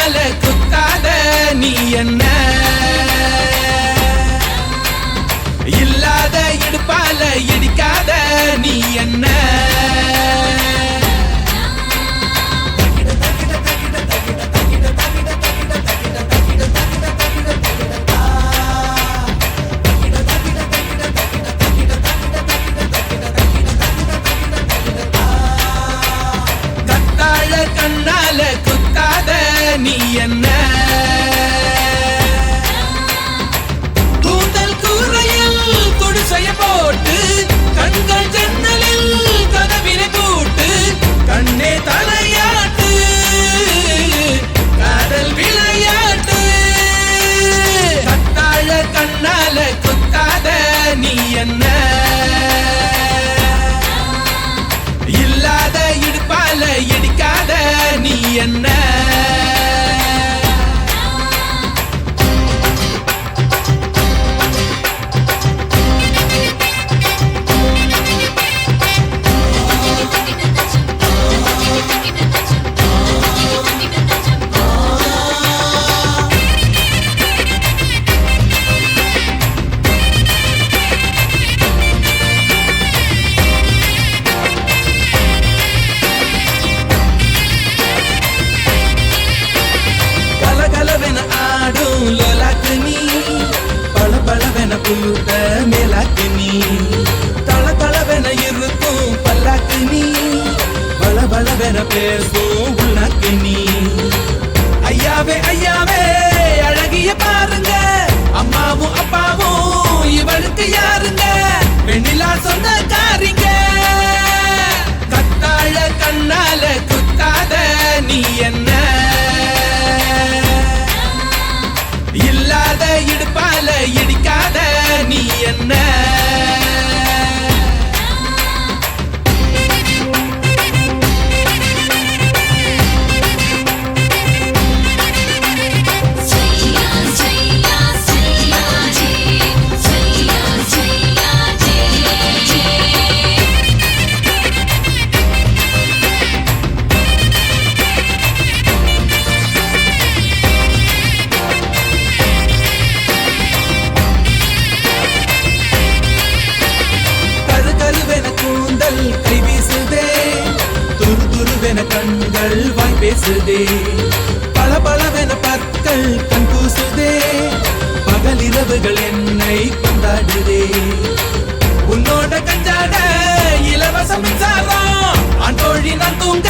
கண்ணால குத்தாத நீ என்ன இல்லாத இடுப்பால இடிக்காத நீ என்ன கண்ணால குத்தாத நீ என்ன கூந்தல் கூரையில் குடிசைய போட்டு கண்கள் ஜன்னலில் கதவினை கூட்டு கண்ணே தலையாட்டு காதல் விளையாட்டு கத்தாழ கண்ணால குத்தாத நீ என்ன இல்லாத இடுப்பால இடிக்காத நீ என்ன புழுத்த மேலாக்கு நீ தள தளவென இருக்கும் பல்லாக்கு நீ பல பலவென பேசும் உள்ளாக்கு நீ ஐயாவே ஐயாவே அழகிய பாருங்க அம்மாவும் அப்பாவும் இவளுக்கு யாருங்க வெண்ணிலா சொந்த காரிங்க கத்தாழ கண்ணால குத்தாத நீ என்ன இல்லாத இடுப்பால இடிக்காத நீ என்ன கை வீசுதே துரு துருவென கண்கள் வாய் பேசுதே பல பலவென பற்கள் கண் கூசுதே பகலிரவுகள் என்னை கொண்டாடுதே உன்னோட கஞ்சாட இலவச மின்சாரம் அன்றோழி நான் தூங்க